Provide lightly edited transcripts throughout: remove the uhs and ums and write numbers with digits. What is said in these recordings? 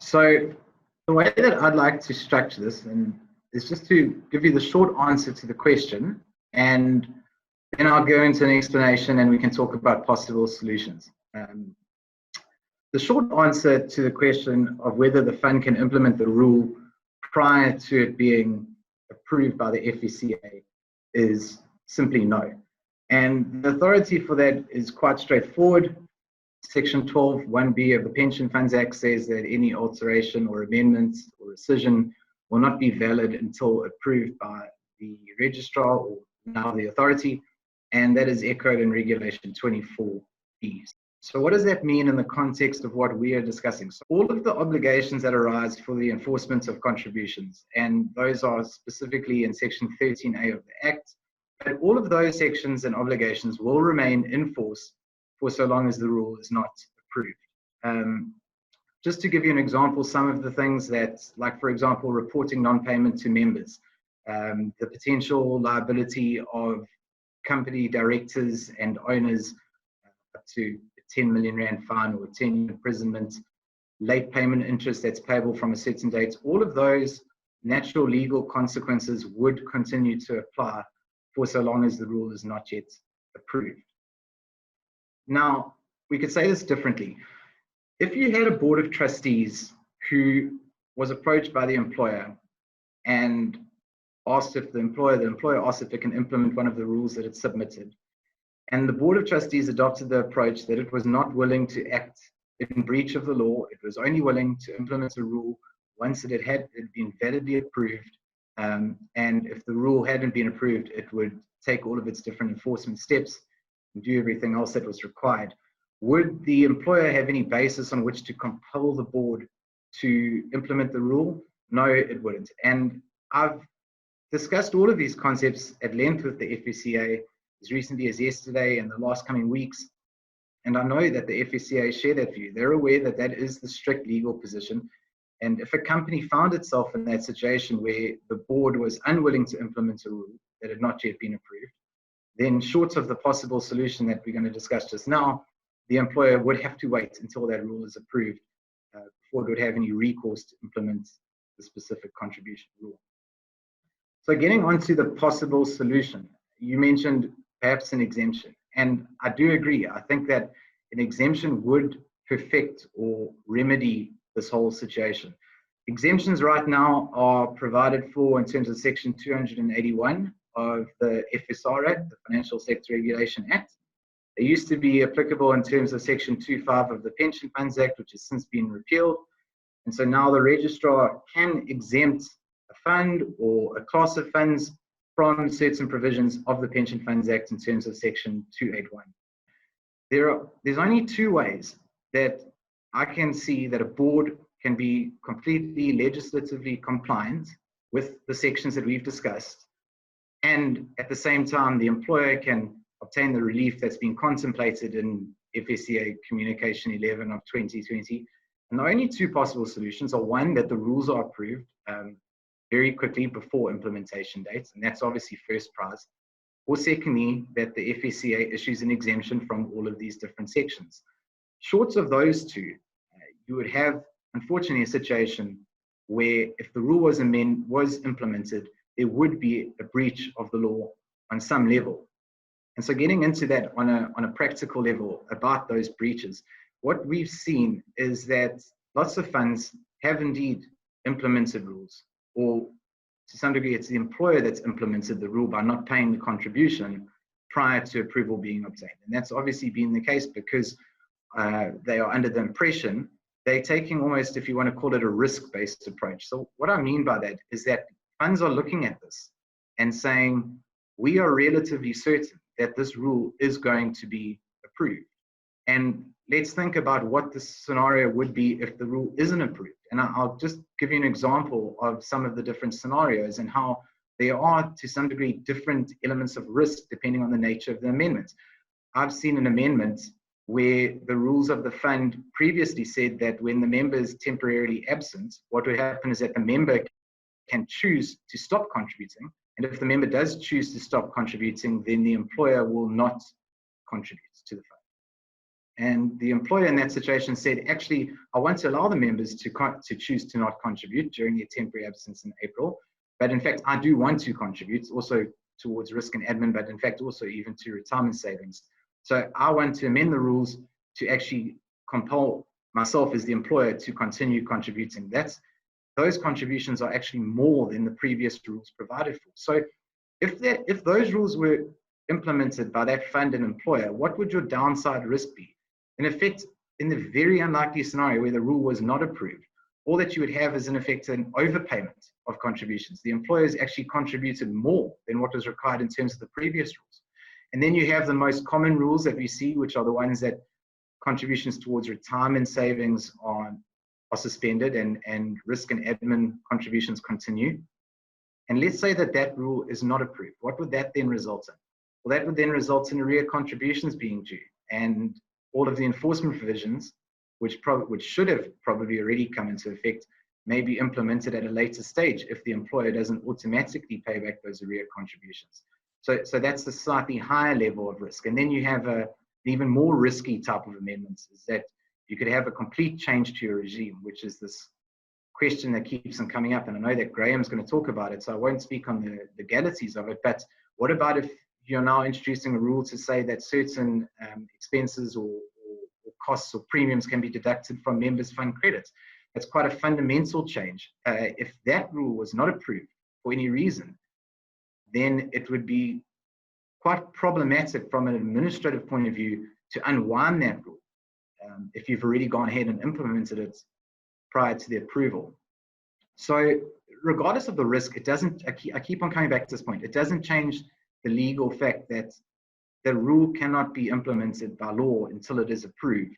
So the way that I'd like to structure this is just to give you the short answer to the question, and then I'll go into an explanation and we can talk about possible solutions. The short answer to the question of whether the fund can implement the rule prior to it being approved by the FSCA is simply no. And the authority for that is quite straightforward. Section 12(1)(b) of the Pension Funds Act says that any alteration or amendment or rescission will not be valid until approved by the registrar, or now the authority, and that is echoed in Regulation 24(b). So what does that mean in the context of what we are discussing? So all of the obligations that arise for the enforcement of contributions, and those are specifically in Section 13(a) of the Act, but all of those sections and obligations will remain in force for so long as the rule is not approved. Just to give you an example, some of the things that, like for example, reporting non-payment to members, the potential liability of company directors and owners up to a 10 million rand fine or 10-year imprisonment, late payment interest that's payable from a certain date, all of those natural legal consequences would continue to apply for so long as the rule is not yet approved. Now, we could say this differently. If you had a board of trustees who was approached by the employer and asked if the employer asked if it can implement one of the rules that it submitted, and the board of trustees adopted the approach that it was not willing to act in breach of the law, it was only willing to implement a rule once it had been validly approved, and if the rule hadn't been approved, it would take all of its different enforcement steps and do everything else that was required. Would the employer have any basis on which to compel the board to implement the rule? No, it wouldn't. And I've discussed all of these concepts at length with the FSCA as recently as yesterday and the last coming weeks. And I know that the FSCA share that view. They're aware that that is the strict legal position. And if a company found itself in that situation where the board was unwilling to implement a rule that had not yet been approved, then short of the possible solution that we're going to discuss just now, the employer would have to wait until that rule is approved before it would have any recourse to implement the specific contribution rule. So getting on to the possible solution, you mentioned perhaps an exemption. And I do agree. I think that an exemption would perfect or remedy this whole situation. Exemptions right now are provided for in terms of Section 281 of the FSR Act, the Financial Sector Regulation Act. They used to be applicable in terms of Section 2.5 of the Pension Funds Act, which has since been repealed. And so now the registrar can exempt a fund or a class of funds from certain provisions of the Pension Funds Act in terms of Section 281. There's only two ways that I can see that a board can be completely legislatively compliant with the sections that we've discussed, and at the same time the employer can obtain the relief that's been contemplated in FSCA Communication 11 of 2020. And the only two possible solutions are, one, that the rules are approved very quickly before implementation dates, and that's obviously first prize, or secondly, that the FSCA issues an exemption from all of these different sections. Short of those two, you would have, unfortunately, a situation where if the rule was implemented, there would be a breach of the law on some level. And so getting into that on a practical level about those breaches, what we've seen is that lots of funds have indeed implemented rules, or to some degree it's the employer that's implemented the rule by not paying the contribution prior to approval being obtained. And that's obviously been the case because they are under the impression they're taking almost, if you want to call it, a risk-based approach. So what I mean by that is that funds are looking at this and saying, we are relatively certain that this rule is going to be approved. And let's think about what the scenario would be if the rule isn't approved. And I'll just give you an example of some of the different scenarios and how there are, to some degree, different elements of risk depending on the nature of the amendment. I've seen an amendment where the rules of the fund previously said that when the member is temporarily absent, what would happen is that the member can choose to stop contributing. And if the member does choose to stop contributing, then the employer will not contribute to the fund. And the employer in that situation said, actually, I want to allow the members to choose to not contribute during their temporary absence in April. But in fact, I do want to contribute also towards risk and admin, but in fact, also even to retirement savings. So I want to amend the rules to actually compel myself as the employer to continue contributing. Those contributions are actually more than the previous rules provided for. So if those rules were implemented by that fund and employer, what would your downside risk be? In effect, in the very unlikely scenario where the rule was not approved, all that you would have is in effect an overpayment of contributions. The employers actually contributed more than what was required in terms of the previous rules. And then you have the most common rules that we see, which are the ones that contributions towards retirement savings are suspended and risk and admin contributions continue. And let's say that that rule is not approved. What would that then result in? Well, that would then result in arrear contributions being due, and all of the enforcement provisions, which should have probably already come into effect, may be implemented at a later stage if the employer doesn't automatically pay back those arrear contributions. So that's a slightly higher level of risk. And then you have an even more risky type of amendments, is that you could have a complete change to your regime, which is this question that keeps on coming up. And I know that Graham's going to talk about it, so I won't speak on the legalities of it. But what about if you're now introducing a rule to say that certain expenses or costs or premiums can be deducted from members' fund credits? That's quite a fundamental change. If that rule was not approved for any reason, then it would be quite problematic from an administrative point of view to unwind that rule if you've already gone ahead and implemented it prior to the approval. So regardless of the risk, it doesn't, I keep on coming back to this point, it doesn't change the legal fact that the rule cannot be implemented by law until it is approved.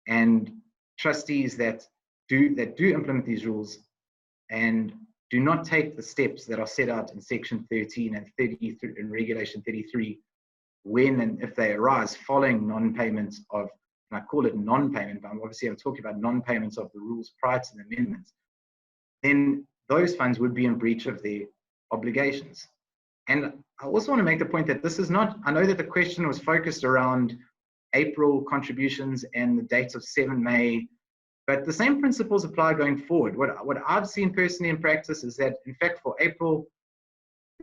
And trustees that do implement these rules and do not take the steps that are set out in section 13 and 33 in regulation 33 when and if they arise following non-payment of, and I call it non-payment, but obviously I'm talking about non-payments of the rules prior to the amendment, then those funds would be in breach of their obligations. And I also want to make the point that this is not, I know that the question was focused around April contributions and the date of 7 May, but the same principles apply going forward. What I've seen personally in practice is that, in fact, for April,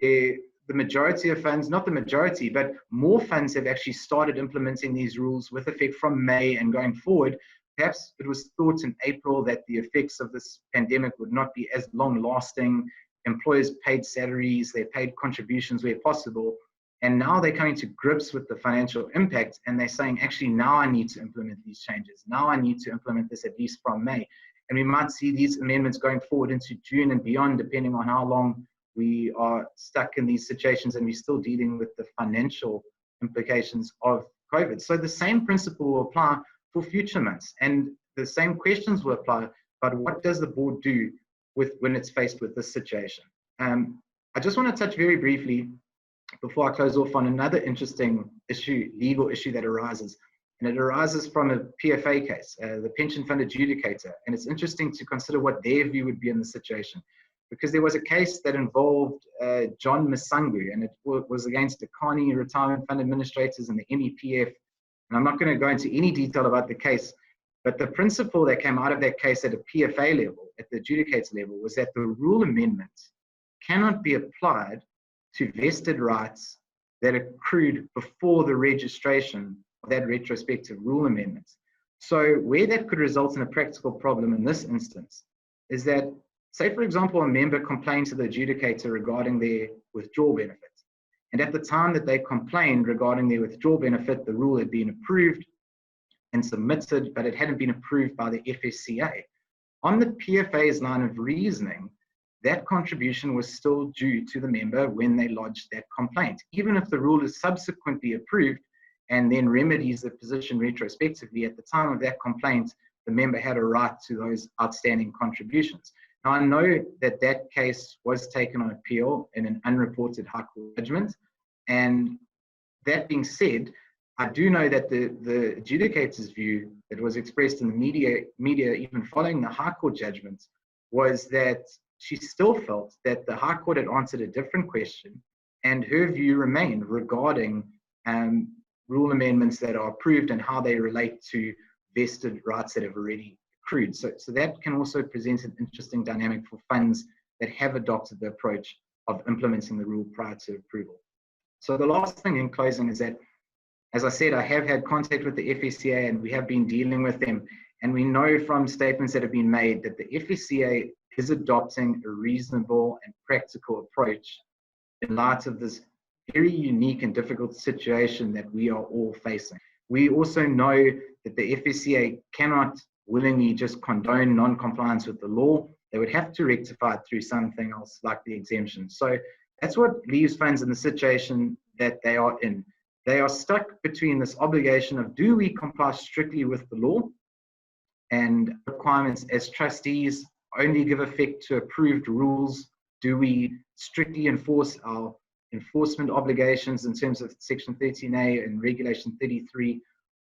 the majority of funds, not the majority, but more funds have actually started implementing these rules with effect from May and going forward. Perhaps it was thought in April that the effects of this pandemic would not be as long lasting. Employers paid salaries, they paid contributions where possible, and now they're coming to grips with the financial impact, and they're saying, actually, now I need to implement these changes. Now I need to implement this at least from May. And we might see these amendments going forward into June and beyond, depending on how long we are stuck in these situations and we're still dealing with the financial implications of COVID. So the same principle will apply for future months, and the same questions will apply, but what does the board do when it's faced with this situation? I just want to touch very briefly before I close off on another interesting issue, legal issue that arises, and it arises from a PFA case, the Pension Fund Adjudicator, and it's interesting to consider what their view would be in the situation, because there was a case that involved John Masangu, and it was against the Carney Retirement Fund Administrators and the MEPF, and I'm not going to go into any detail about the case, but the principle that came out of that case at a PFA level, at the adjudicator level, was that the rule amendment cannot be applied to vested rights that accrued before the registration of that retrospective rule amendment. So where that could result in a practical problem in this instance is that, say for example, a member complained to the adjudicator regarding their withdrawal benefit. And at the time that they complained regarding their withdrawal benefit, the rule had been approved and submitted, but it hadn't been approved by the FSCA. On the PFA's line of reasoning, that contribution was still due to the member when they lodged that complaint, even if the rule is subsequently approved and then remedies the position retrospectively. At the time of that complaint, the member had a right to those outstanding contributions. Now, I know that that case was taken on appeal in an unreported High Court judgment, and that being said, I do know that the adjudicator's view that was expressed in the media even following the High Court judgment was that she still felt that the High Court had answered a different question, and her view remained regarding rule amendments that are approved and how they relate to vested rights that have already accrued. So that can also present an interesting dynamic for funds that have adopted the approach of implementing the rule prior to approval. So the last thing in closing is that, as I said, I have had contact with the FSCA and we have been dealing with them. And we know from statements that have been made that the FSCA is adopting a reasonable and practical approach in light of this very unique and difficult situation that we are all facing. We also know that the FSCA cannot willingly just condone non-compliance with the law. They would have to rectify it through something else like the exemption. So that's what leaves funds in the situation that they are in. They are stuck between this obligation of, do we comply strictly with the law and requirements as trustees, only give effect to approved rules? Do we strictly enforce our enforcement obligations in terms of Section 13A and Regulation 33?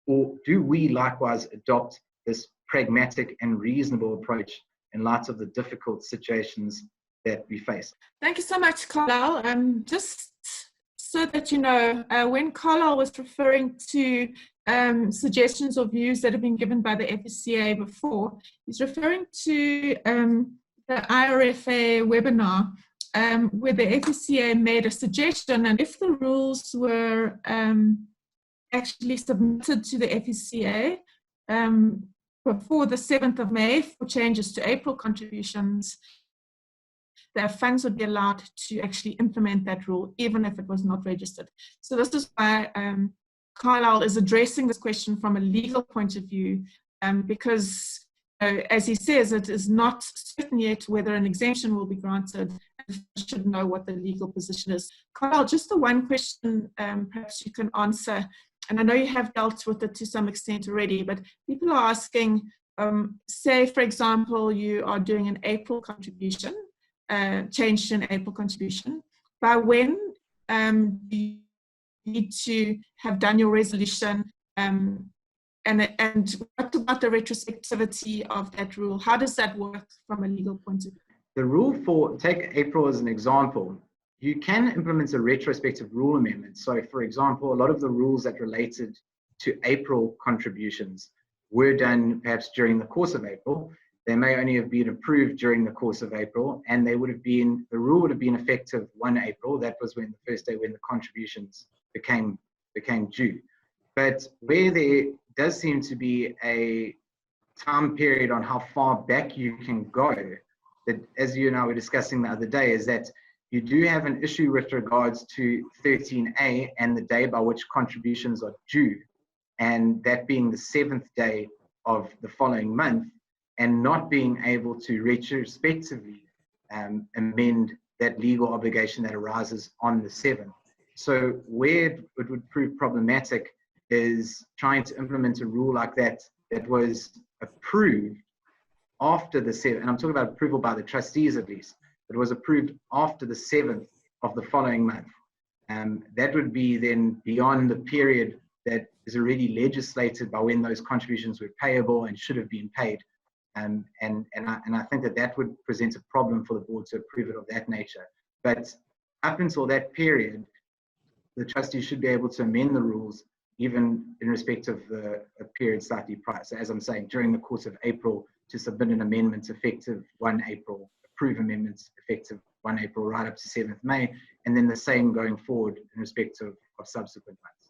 Or do we likewise adopt this pragmatic and reasonable approach in light of the difficult situations that we face? Thank you so much, Carlyle. Just so that you know, when Carlyle was referring to suggestions or views that have been given by the FSCA before, he's referring to the IRFA webinar where the FSCA made a suggestion, and if the rules were actually submitted to the FSCA before the 7th of May for changes to April contributions, the funds would be allowed to actually implement that rule, even if it was not registered. So this is why Carlyle is addressing this question from a legal point of view, because, as he says, it is not certain yet whether an exemption will be granted. And should know what the legal position is. Carlyle, just the one question perhaps you can answer, and I know you have dealt with it to some extent already, but people are asking, say, for example, you are doing an April contribution, change to an April contribution. By when do you need to have done your resolution? And what about the retrospectivity of that rule? How does that work from a legal point of view? The rule for, take April as an example, you can implement a retrospective rule amendment. So, for example, a lot of the rules that related to April contributions were done perhaps during the course of April. They may only have been approved during the course of April, and they would have been, the rule would have been effective 1 April. That was when the first day when the contributions became due. But where there does seem to be a time period on how far back you can go, that, as you and I were discussing the other day, is that you do have an issue with regards to 13A and the day by which contributions are due, and that being the 7th day of the following month, and not being able to retrospectively amend that legal obligation that arises on the 7th. So where it would prove problematic is trying to implement a rule like that that was approved after the 7th, and I'm talking about approval by the trustees at least, it was approved after the 7th of the following month. That would be then beyond the period that is already legislated by when those contributions were payable and should have been paid. And I think that would present a problem for the board to approve it of that nature. But up until that period, the trustees should be able to amend the rules even in respect of a period slightly prior. So as I'm saying, during the course of April, to submit an amendment effective 1 April, approve amendments effective 1 April right up to 7th May, and then the same going forward in respect of subsequent months.